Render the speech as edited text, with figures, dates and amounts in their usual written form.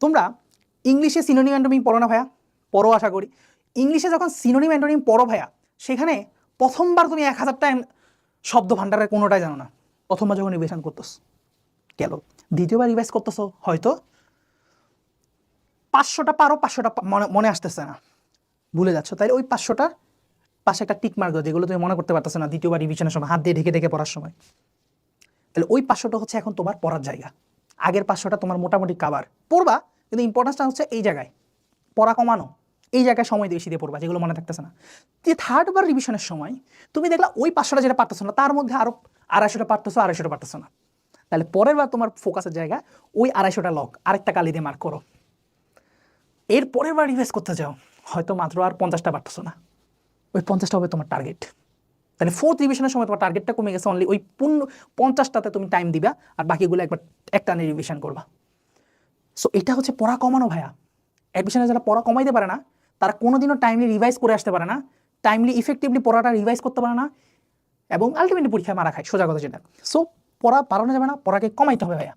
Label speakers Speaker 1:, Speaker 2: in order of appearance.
Speaker 1: তোমরা ইংলিশে synonym antonym পড়ো না ভাইয়া? পড়ো আশা করি। ইংলিশে যখন সিনোনিম অ্যান্টোনিম পড়ো ভাইয়া, সেখানে প্রথমবার তুমি 1000টা শব্দ ভাণ্ডারের কোনোটাই জানো না, প্রথমবার যখন রিভিশন করতেছ গেল, দ্বিতীয়বার রিভাইজ করতেছ হয়তো 500টা পারো, 500টা মনে আসতেছে না, ভুলে যাচ্ছ, তাইলে ওই 500টার পাশে একটা টিক মার্ক দাও যেগুলো তুমি মনে করতে পারতেছো না দ্বিতীয়বার রিভিশনের সময় হাত দিয়ে ঢেকে ঢেকে পড়ার সময়। তাহলে ওই 500টা হচ্ছে এখন তোমার পড়ার জায়গা, আগের 500টা তোমার মোটামুটি কাভার পড়বা, কিন্তু ইম্পর্টেন্সটা হচ্ছে এই জায়গায় পড়া কমানো, এই জায়গায় সময় বেশি দিয়ে পড়বা যেগুলো মনে থাকতেছে না। যে থার্ডবার রিভিশনের সময় তুমি দেখলা ওই 500টা যেটা পারতেছো না তার মধ্যে আরো 250টা পারতেছো, 250টা পারতেছো না, তাহলে পরের বার তোমার ফোকাসের জায়গা ওই 250টা লক আরেকটা কালি দিয়ে মার্ক করো। এর পরের বার রিভাইজ করতে যাও, হয়তো মাত্র আর 50টা পারতেছো না, ওই 50টা হবে তোমার টার্গেট। তাহলে ফোর্থ রিভিশনের সময় তোমার টার্গেটটা কমে গেছে, অনলি ওই 50টাতে তুমি টাইম দিবা আর বাকিগুলো একবার একটানে রিভিশন করবা। সো এটা হচ্ছে পড়া কমানো ভাইয়া। অ্যাডমিশনে যারা পড়া কমাইতে পারে না তারা কোনোদিনও টাইমলি রিভাইজ করে আসতে পারে না, টাইমলি ইফেক্টিভলি পড়াটা রিভাইজ করতে পারে না, এবং আলটিমেটলি পরীক্ষায় মারা খায়, সোজা কথা যেটা। সো পড়া বাড়ানো যাবে না, পড়াকে কমাইতে হবে ভাইয়া।